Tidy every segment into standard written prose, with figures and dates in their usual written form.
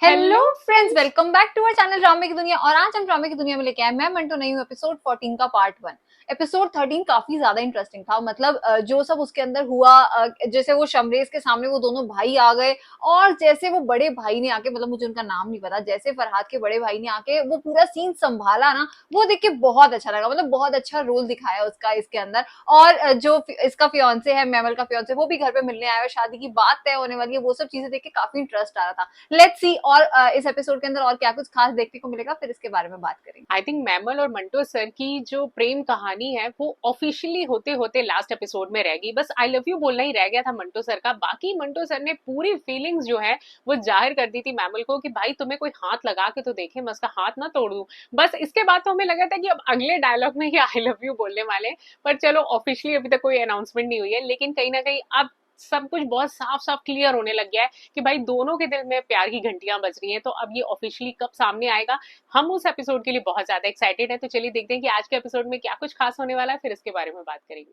Hello friends, welcome back to our channel ड्रामे की दुनिया। और आज हम ड्रामे की दुनिया में लेके आए, मैं मंटो नहीं हूँ, एपिसोड 14 का पार्ट 1। एपिसोड 13 काफी ज्यादा इंटरेस्टिंग था। मतलब जो सब उसके अंदर हुआ, जैसे वो शमरेज के सामने वो दोनों भाई आ गए, और जैसे वो बड़े भाई ने आके, मतलब मुझे उनका नाम नहीं पता, जैसे फरहाद के बड़े भाई ने आके वो पूरा सीन संभाला ना, वो देख के बहुत अच्छा लगा। मतलब बहुत अच्छा रोल दिखाया उसका इसके अंदर। और जो इसका फियांसे है, मैमल का फियांसे, वो भी घर पे मिलने आया है, शादी की बात तय होने वाली है। वो सब चीजें देख के काफी इंटरेस्ट आ रहा था। लेट्स सी और इस एपिसोड के अंदर और क्या कुछ खास देखने को मिलेगा, फिर इसके बारे में बात करेंगे। आई थिंक मैमल और मंटो सर की जो प्रेम कहानी है वो ऑफिशियली होते होते लास्ट एपिसोड में रह गई। बस आई लव यू बोलना ही रह गया था मंटो सर का। बाकी मंटो सर ने पूरी फीलिंग्स जो है वो जाहिर कर दी थी मैमल को कि भाई तुम्हें कोई हाथ लगा के तो देखे, मैं उसका हाथ ना तोड़ दूं। बस इसके बाद तो हमें लगा था कि अब अगले डायलॉग में ही आई लव यू बोलने वाले हैं। पर चलो, ऑफिशियली अभी तक कोई अनाउंसमेंट नहीं हुई है, लेकिन कहीं ना कहीं अब सब कुछ बहुत साफ साफ क्लियर होने लग गया है कि भाई दोनों के दिल में प्यार की घंटियां बज रही हैं। तो अब ये ऑफिशियली कब सामने आएगा, हम उस एपिसोड के लिए बहुत ज्यादा एक्साइटेड है। तो चलिए देखते हैं कि आज के एपिसोड में क्या कुछ खास होने वाला है, फिर इसके बारे में बात करेंगे।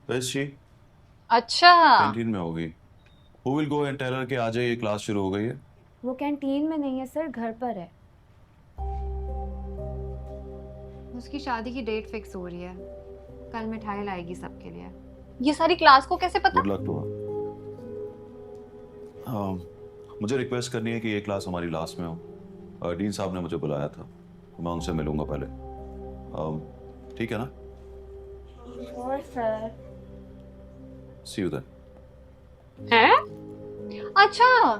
बस जी अच्छा। कैंटीन में होगी। Who will go and tell her कि आ जाइए, क्लास शुरू हो गई है। वो कैंटीन में नहीं है सर, घर पर है। उसकी शादी की डेट फिक्स हो रही है, कल मिठाई लाएगी सबके लिए। ये सारी क्लास को कैसे पता? Good luck to her. मुझे रिक्वेस्ट करनी है कि ये क्लास हमारी लास्ट में हो। डीन साहब ने मुझे बुलाया था, तो मैं उनसे मिलूंगा पहले। ठीक है ना? और सर सी यू देन। हैं? अच्छा,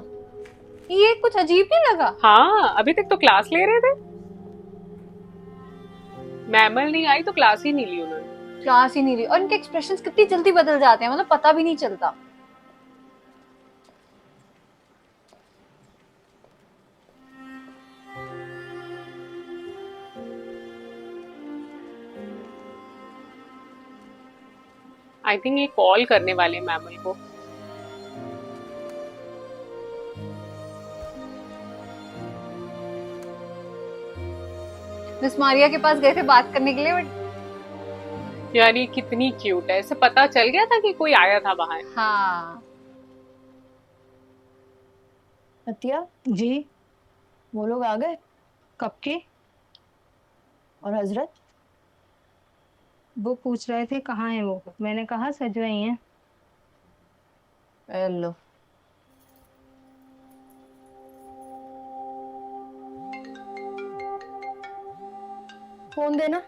ये कुछ अजीब नहीं लगा? हाँ, अभी तक तो क्लास ले रहे थे। मैमल नहीं आई तो क्लास ही नहीं ली उन्होंने। क्लास ही नहीं रही, और इनके एक्सप्रेशंस कितनी जल्दी बदल जाते हैं, मतलब पता भी नहीं चलता। आई थिंक ये कॉल करने वाले हैं मैमल को। मिस मारिया के पास गए थे बात करने के लिए, बट यार ये कितनी क्यूट है, इसे पता चल गया था कि कोई आया था बाहर। हाँ। अतिया, जी। वो लोग आ गए? कब के? और हजरत? वो पूछ रहे थे कहाँ है वो, मैंने कहा सज रही हैं। लो। फोन देना।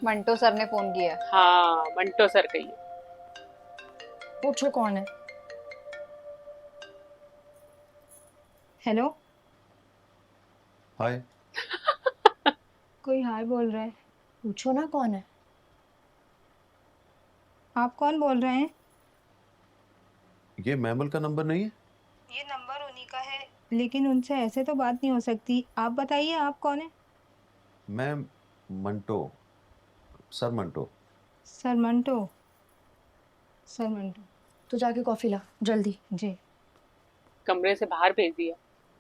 मंटो सर ने फोन किया। हाँ, मंटो सर का ही है। पूछो कौन है। हेलो। हाय। कोई हाय बोल रहा है। पूछो ना कौन है। आप कौन बोल रहे हैं? ये मैमल का नंबर नहीं है? ये नंबर उन्हीं का है, लेकिन उनसे ऐसे तो बात नहीं हो सकती। आप बताइए आप कौन है? मैं Manto, sir Manto. Sir Manto. Sir Manto. तो जाके कॉफी ला जल्दी। जी। कमरे से बाहर भेज दिया।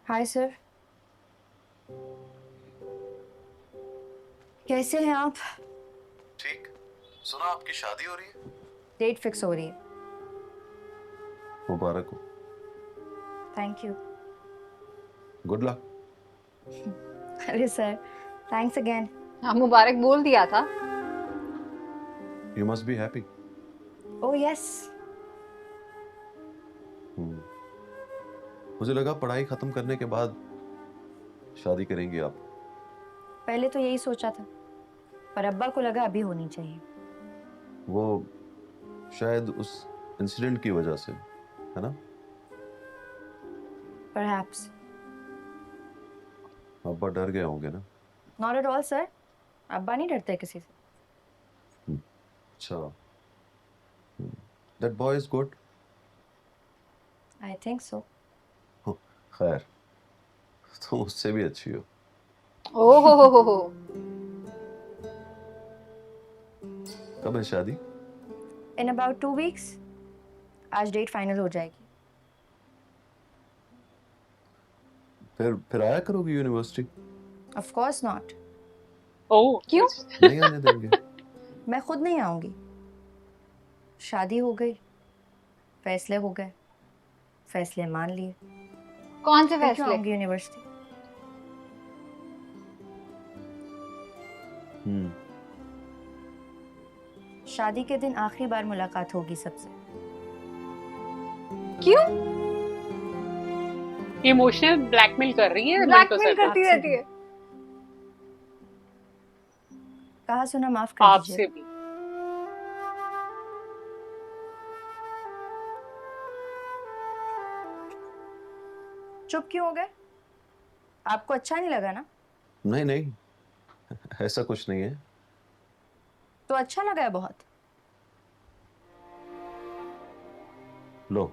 हाय सर, कैसे हैं आप? ठीक। सुना आपकी शादी हो रही है? डेट फिक्स हो रही है। मुबारक हो। Thank you. Good luck. अरे सर, थैंक्स अगेन। हाँ, मुबारक बोल दिया था। You must be happy. Oh yes. मुझे लगा पढ़ाई खत्म करने के बाद शादी करेंगी आप। पहले तो यही सोचा था, पर अब्बा को लगा अभी होनी चाहिए। वो शायद उस इंसिडेंट की वजह से, है ना? परहैप्स। अब्बा डर गए होंगे ना? नॉट एट ऑल सर, अब्बा नहीं डरते किसी से। अच्छा। That boy is good. I think so. खैर, तुम उससे भी अच्छी हो। ओहो। कब है शादी? In about 2 weeks. आज डेट फाइनल हो जाएगी। फिर आया करोगी यूनिवर्सिटी? Of course not. ओह क्यों? नहीं आने देंगे? मैं खुद नहीं आऊंगी। शादी हो गई, फैसले हो गए, फैसले मान लिए। कौन से फिर क्यों फैसले? आऊंगी यूनिवर्सिटी? हम्म। शादी के दिन आखिरी बार मुलाकात होगी सबसे। क्यों इमोशनल ब्लैकमेल कर रही है मंटो ब्लैकमेल सर को। करती रहती है? कहा सुना माफ कर दीजिए। आपसे भी। चुप क्यों हो गए? आपको अच्छा नहीं लगा ना? नहीं नहीं, ऐसा कुछ नहीं है। तो अच्छा लगा है बहुत। लो,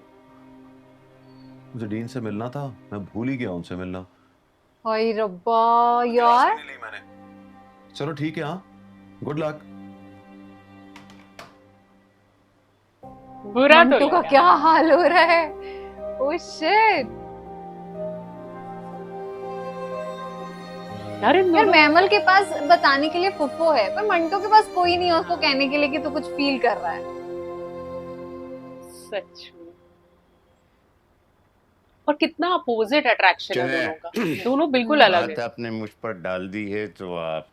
मुझे डीन से मिलना था, मैं भूल ही गया उनसे मिलना। हाय रब्बा यार। नहीं ली मैंने। चलो ठीक है, हाँ, गुड लक। बुरा तो मंटू का लगा। क्या हाल हो रहा है? Oh shit. यार इन यार दोनों मैमल के पास बताने के लिए फुफ्फो है, पर मंटो के पास कोई नहीं है उसको कहने के लिए कि तू कुछ फील कर रहा है। सच में। और कितना अपोजिट अट्रैक्शन है चले दोनों का। दोनों बिल्कुल अलग बात है। आपने मुझ पर डाल दी है तो आप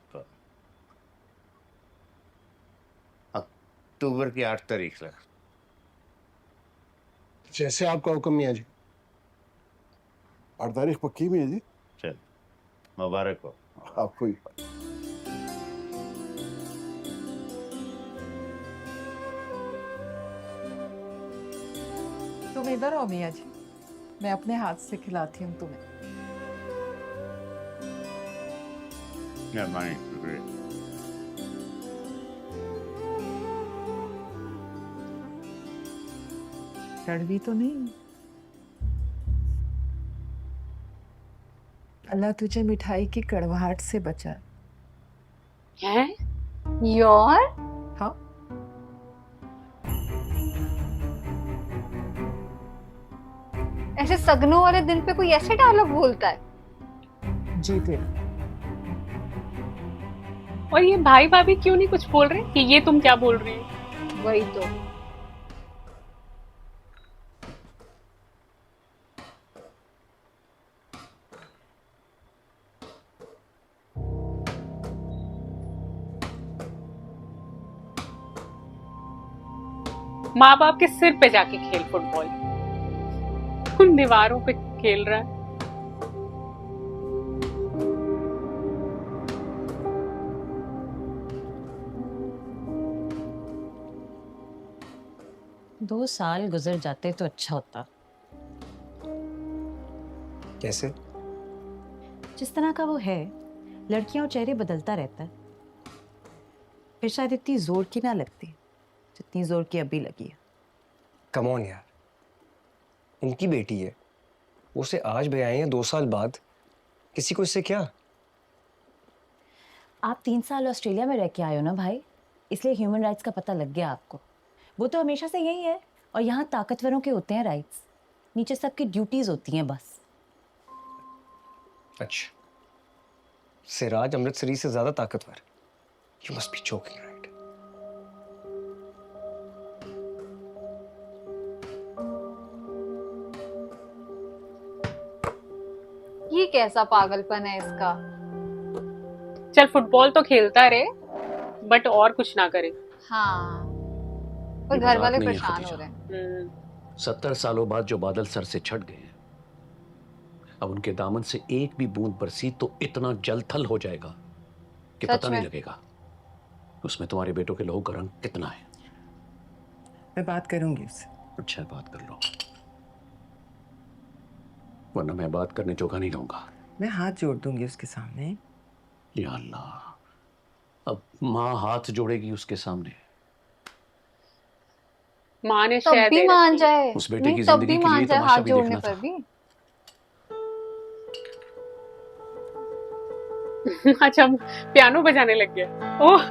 अक्टूबर की 8 तारीख तक। जैसे आपका हुक्म मियाँ जी। 8 तारीख पक्की में है जी। चल, मुबारक हो। आपको ही। तुम इधर आओ मियाँ जी, मैं अपने हाथ से खिलाती हूँ तुम्हें। मेहरबानी, शुक्रिया। कड़वी तो नहीं? अल्लाह तुझे मिठाई की कड़वाहट से बचा। हैं? यार हाँ, ऐसे सगनों वाले दिन पे कोई ऐसे डायलॉग बोलता है? जी तेरा। और ये भाई भाभी क्यों नहीं कुछ बोल रहे कि ये तुम क्या बोल रही हो? वही तो। माँ बाप के सिर पे जाके खेल फुटबॉल, उन दीवारों पे खेल रहा है। दो साल गुजर जाते तो अच्छा होता। कैसे? जिस तरह का वो है, लड़कियां और चेहरे बदलता रहता है, फिर शायद इतनी जोर की ना लगती जितनी जोर की अभी लगी है। कम ऑन यार, उनकी बेटी है, वो उसे आज ब्याही है 2 साल बाद, किसी को इससे क्या? आप 3 साल ऑस्ट्रेलिया में रह के आए हो ना भाई, इसलिए ह्यूमन राइट्स का पता लग गया आपको। वो तो हमेशा से यही है, और यहाँ ताकतवरों के होते हैं राइट्स, नीचे सबकी ड्यूटीज होती हैं बस। अच्छा, सिराज अमृतसरी से ज्यादा ताकतवर? You must be joking, right? ये कैसा पागलपन है इसका? चल फुटबॉल तो खेलता रहे, बट और कुछ ना करे। हाँ, पर ये घर मजाक वाले नहीं है परेशान हो खदीजा। रहे हैं। 70 सालों बाद जो बादल सर से छट गए हैं, अब उनके दामन से एक भी बूंद बरसी तो इतना जल थल हो जाएगा कि सच पता नहीं में? लगेगा उसमें तुम्हारे बेटों के लहू का रंग कितना है। मैं बात करूंगी उससे। अच्छा है, बात कर लो, वरना मैं बात करने जोगा नहीं रहूंगा। मैं हाथ जोड़ दूंगी उसके सामने। या अल्लाह, अब माँ हाथ जोड़ेगी उसके सामने। माँ ने तब शेयर भी दे मान रखी। जाए, उस बेटे नहीं की तब जिंदगी भी के लिए मान जाए तमाशा हाथ भी जोड़ने देखना पर था। भी। अच्छा, हम पियानो बजाने लग गए। ओह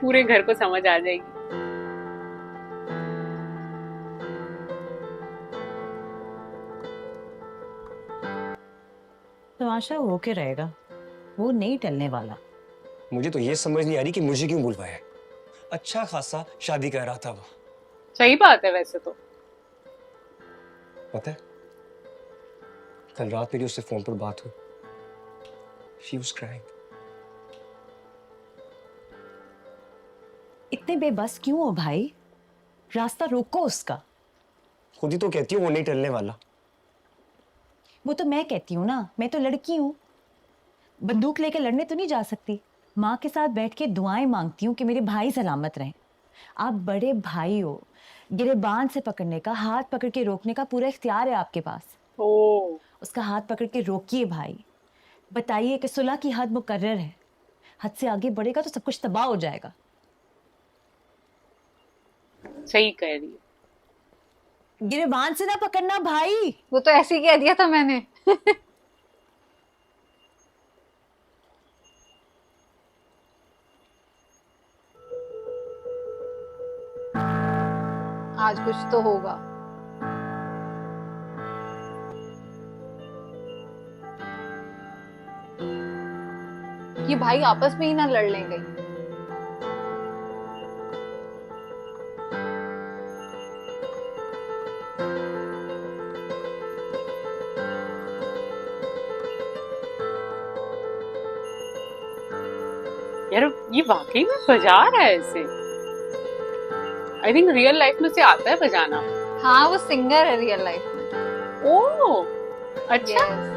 पूरे घर को समझ आ जाएगी। तमाशा होके रहेगा, वो नहीं टलने वाला। मुझे तो ये समझ नहीं आ रही कि मुझे क्यों बुलवाया है। अच्छा खासा शादी कर रहा था वो। सही बात है वैसे तो। पता है, कल रात मेरी उससे फोन पर बात हुई। She was crying. इतने बेबस क्यों हो भाई? रास्ता रोको उसका। खुद ही तो कहती हूँ वो नहीं टलने वाला। वो तो मैं कहती हूँ ना, मैं तो लड़की हूँ, बंदूक लेके लड़ने तो नहीं जा सकती। माँ के साथ बैठ के दुआएं मांगती हूँ कि मेरे भाई सलामत रहें। आप बड़े भाई हो, गिरेबान से पकड़ने का, हाथ पकड़ के रोकने का पूरा इख्तियार है आपके पास। ओ, उसका हाथ पकड़ के रोकिए भाई, बताइए कि सुलह की हद मुकर्रर है, हद से आगे बढ़ेगा तो सब कुछ तबाह हो जाएगा। सही कह रही है। गिरेबान से ना पकड़ना भाई। वो तो ऐसे ही कह दिया था मैंने। आज कुछ तो होगा। ये भाई आपस में ही ना लड़ लें कहीं। यार ये वाकई में बजा रहा है ऐसे। आई थिंक रियल लाइफ में से आता है बजाना। हाँ वो सिंगर है रियल लाइफ में। ओ अच्छा। Yes.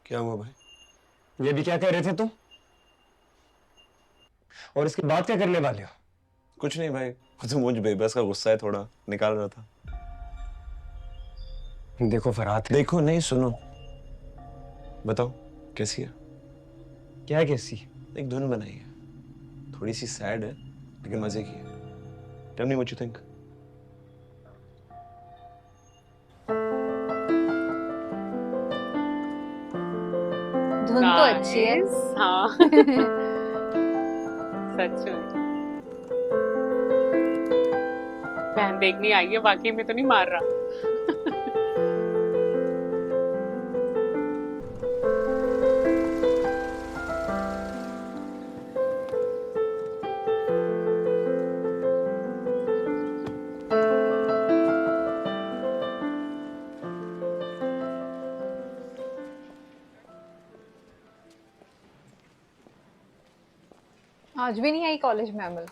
क्या हुआ भाई? ये भी क्या कह रहे थे तुम? और इसके बाद क्या करने वाले हो? कुछ नहीं भाई, वो तो मुझ बेबस का गुस्सा है, थोड़ा निकाल रहा था। देखो फरहाद, देखो नहीं, सुनो, बताओ कैसी है? क्या कैसी? एक धुन बनाई है, थोड़ी सी सैड है लेकिन मजे की है। Tell me what you think. धुन तो अच्छी है। Nice, हाँ। सच में बहन देखने आई है, बाकी में तो नहीं मार रहा। आज भी नहीं आई कॉलेज में अमल।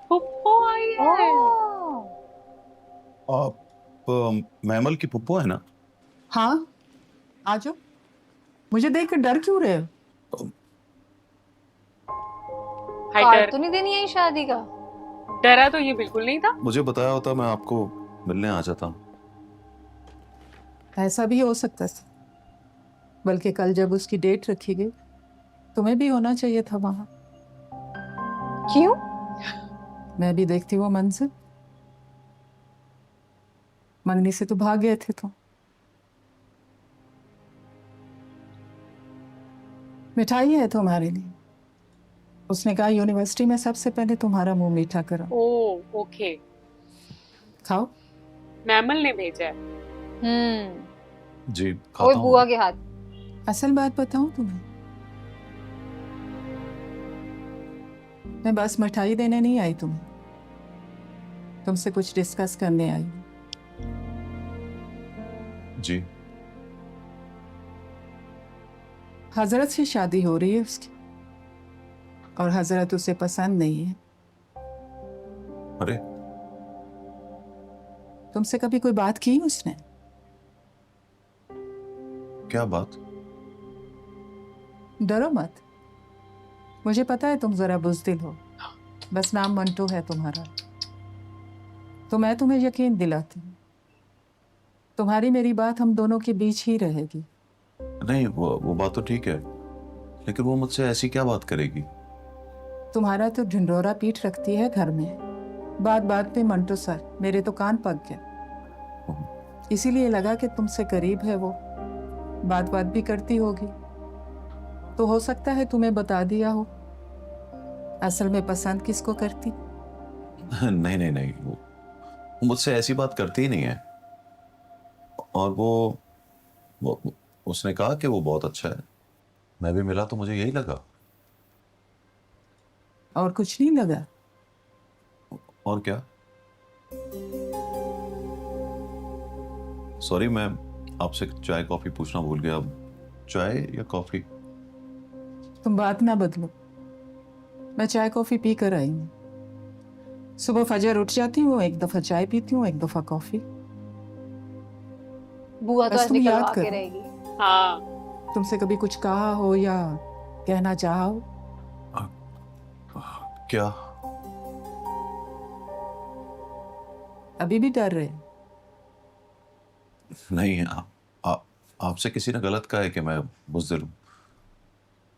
पुप्पो आई है। आप मैमल की पुप्पो है ना? हाँ, आ जाओ। मुझे देख कर डर क्यों रहे हो? हाय कार्ड डर, तो नहीं देनी आई शादी का? डरा तो ये बिल्कुल नहीं था। मुझे बताया होता मैं आपको मिलने आ जाता। ऐसा भी हो सकता था, बल्कि कल जब उसकी डेट रखी गई तुम्हें भी होना चाहिए था वहां। क्यों? मैं भी देखती वो मंजर। मंगनी से तो भाग गए थे तुम। मिठाई है तुम्हारे लिए। उसने कहा यूनिवर्सिटी में सबसे पहले तुम्हारा मुंह मीठा करो। ओ ओके, खाओ। मैमल ने भेजा है। जी ओए खाता हूँ। बुआ के हाथ। असल बात बताऊं तुम्हें, मैं बस मिठाई देने नहीं आई तुम्हें, तुमसे कुछ डिस्कस करने आई हूं। जी हजरत से शादी हो रही है उसकी, और हजरत उसे पसंद नहीं है। अरे तुमसे कभी कोई बात की उसने? क्या बात? डरो मत, मुझे पता है तुम जरा बुज़दिल हो, बस नाम मंटो है तुम्हारा, तो मैं तुम्हें यकीन दिलाती हूँ तुम्हारी मेरी बात हम दोनों के बीच ही रहेगी। नहीं, वो बात तो ठीक है, लेकिन वो मुझसे ऐसी क्या बात करेगी? तुम्हारा तो ढिंढोरा पीट रखती है घर में, बात बात पे मंटो सर, मेरे तो कान पक गए। इसीलिए लगा कि तुमसे करीब है वो, बात बात भी करती होगी, तो हो सकता है तुम्हें बता दिया हो असल में पसंद किसको करती। नहीं नहीं नहीं, वो मुझसे ऐसी बात करती ही नहीं है। और वो उसने कहा कि वो बहुत अच्छा है। मैं भी मिला तो मुझे यही लगा। और कुछ नहीं लगा? और क्या? सॉरी, मैं आपसे चाय कॉफी पूछना भूल गया। चाय या कॉफी? तुम बात ना बदलो, मैं चाय कॉफी पी कर आई हूँ। सुबह फजर उठ जाती हूँ, एक दफा चाय पीती हूँ, एक दफा कॉफी। बुआ तो बस ऐसे तुम याद करवा के करो। रहेगी। हाँ, तुमसे कभी कुछ कहा हो या कहना चाहा हो? क्या? अभी भी डर रहे? नहीं, आपसे किसी ने गलत कहा है कि मैं बुज़दिल हूँ।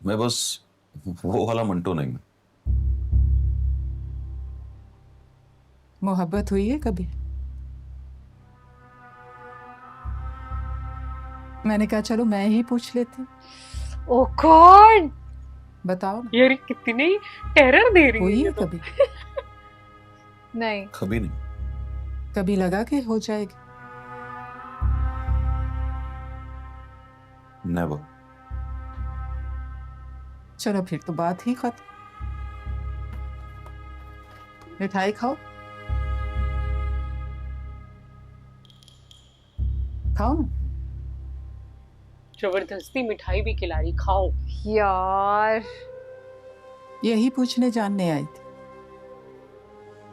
मैं बस वो वाला मंटो नहीं हूँ। मोहब्बत हुई है कभी? मैंने कहा चलो मैं ही पूछ लेती। ओह गॉड, बताओ ना, यार कितनी टेरर दे रही हुई है है ये तो। कभी? नहीं। कभी नहीं। कभी लगा कि हो जाएगी? नेवर। चलो फिर तो बात ही खत्म। मिठाई खाओ, खाओ ना। जबरदस्ती मिठाई भी खिला रही, खाओ। यार यही पूछने जानने आई थी।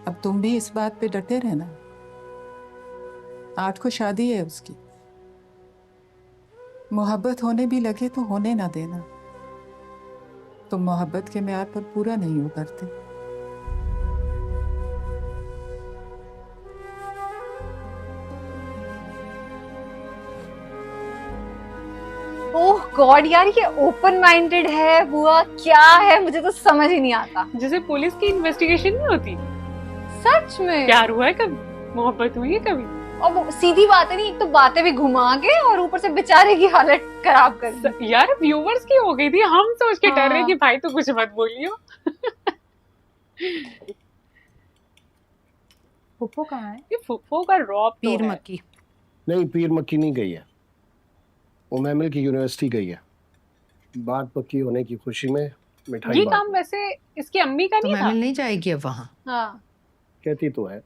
अब तुम भी इस बात पे डटे रहना। 8 को शादी है उसकी। मोहब्बत होने भी लगे तो होने ना देना। तुम मोहब्बत के म्यार पर पूरा नहीं उतरते। ओह गॉड यार, ये ओपन माइंडेड है बुआ, क्या है मुझे तो समझ ही नहीं आता। जैसे पुलिस की इन्वेस्टिगेशन नहीं होती। सच में प्यार हुआ है कभी? मोहब्बत हुई है कभी? और वो सीधी बात है नहीं, एक तो बातें भी घुमा के और ऊपर से बेचारे की हालत खराब कर दी। यार व्यूवर्स की हो गई थी, हम सोच के डर रहे हाँ। कि भाई तो कुछ मत बोलियो। फुप्पो कहाँ है? ये फुफ्फो का रॉब तो पीर है। मक्की। नहीं, पीर मक्की नहीं गई है, वो मैमिल की यूनिवर्सिटी गई है। बात पक्की होने की खुशी में मिठाई ये बांट काम वैसे इसकी अम्मी का तो नहीं था। मैमिल नहीं जाएगी अब वहाँ। हाँ। कहती तो है,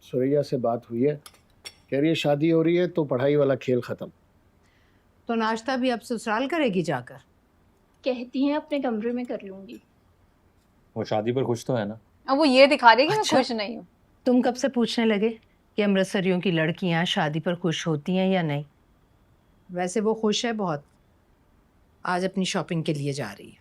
सुरैया से बात हुई है, कह रही है शादी हो रही है तो पढ़ाई वाला खेल खत्म। तो नाश्ता भी अब ससुराल करेगी जाकर? कहती हैं अपने कमरे में कर लूंगी। वो शादी पर खुश तो है ना? अब वो ये दिखा रही है कि अच्छा। मैं खुश नहीं हूँ। तुम कब से पूछने लगे कि अमृतसरियों की लड़कियां शादी पर खुश होती हैं या नहीं? वैसे वो खुश है बहुत, आज अपनी शॉपिंग के लिए जा रही है।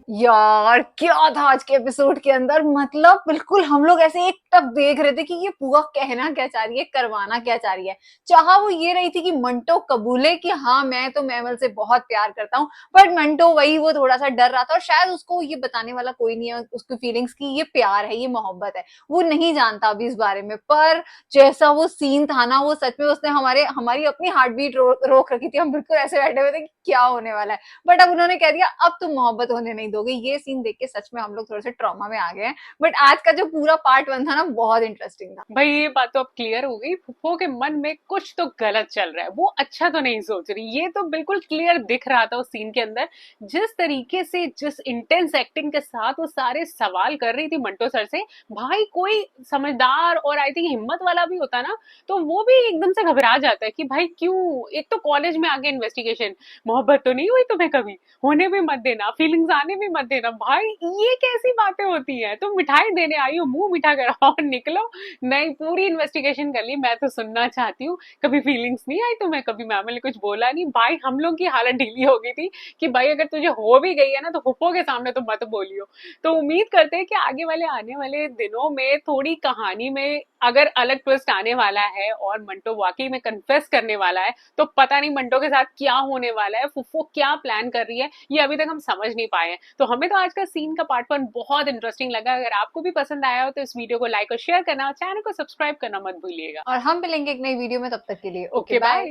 यार क्या था आज के एपिसोड के अंदर, मतलब बिल्कुल हम लोग ऐसे एक टक देख रहे थे कि ये बुआ कहना क्या चाह रही है, करवाना क्या चाह रही है। चाहा वो ये रही थी कि मंटो कबूले कि हाँ मैं तो मैमल से बहुत प्यार करता हूँ, बट मंटो वही वो थोड़ा सा डर रहा था और शायद उसको ये बताने वाला कोई नहीं है उसकी फीलिंग्स की ये प्यार है, ये मोहब्बत है, वो नहीं जानता अभी इस बारे में। पर जैसा वो सीन था ना, वो सच में उसने हमारी अपनी हार्ट बीट रोक रखी थी। हम बिल्कुल ऐसे बैठे हुए थे कि क्या होने वाला है, बट अब उन्होंने कह दिया अब तुम मोहब्बत होने नहीं दोगे। ये सीन देख के सच में हम लोग थोड़े से ट्रॉमा में आ गए हैं। बट आज का जो पूरा पार्ट 1 था ना, बहुत इंटरेस्टिंग था। भाई ये बात तो अब क्लियर हो गई, फुफ्फो के मन में कुछ तो गलत चल रहा है, वो अच्छा तो नहीं सोच रही। ये तो बिल्कुल क्लियर दिख रहा था उस सीन के अंदर, जिस तरीके से जिस इंटेंस एक्टिंग के साथ वो सारे सवाल कर रही थी मंटो सर से। भाई कोई समझदार और आई थिंक हिम्मत वाला भी होता ना, तो वो भी एकदम से घबरा जाता है कि भाई क्यों, एक तो कॉलेज में आगे इन्वेस्टिगेशन, मोहब्बत तो नहीं हुई तुम्हें कभी, होने भी मत देना, फीलिंग्स आने भी मत देना। भाई ये कैसी बातें होती हैं? तुम मिठाई देने आई हो, मुंह मीठा कराओ और निकलो। नहीं, पूरी इन्वेस्टिगेशन कर ली, मैं तो सुनना चाहती हूँ। कभी फीलिंग्स नहीं आई तुम्हें? कभी मैम ने कुछ बोला नहीं? भाई हम लोग की हालत ढीली हो गई थी कि भाई अगर तुझे हो भी गई है ना तो फुफ्फो के सामने तो मत बोलियो। तो उम्मीद करते हैं कि आगे वाले आने वाले दिनों में थोड़ी कहानी में अगर अलग ट्विस्ट आने वाला है और मंटो वाकई में कन्फेस करने वाला है, तो पता नहीं मंटो के साथ क्या होने वाला है, फुफ्फो क्या प्लान कर रही है, ये अभी तक हम समझ नहीं पाए हैं। तो हमें तो आज का सीन का पार्ट 1 बहुत इंटरेस्टिंग लगा। अगर आपको भी पसंद आया हो तो इस वीडियो को लाइक और शेयर करना और चैनल को सब्सक्राइब करना मत भूलिएगा। और हम मिलेंगे एक नई वीडियो में, तब तक के लिए ओके बाय।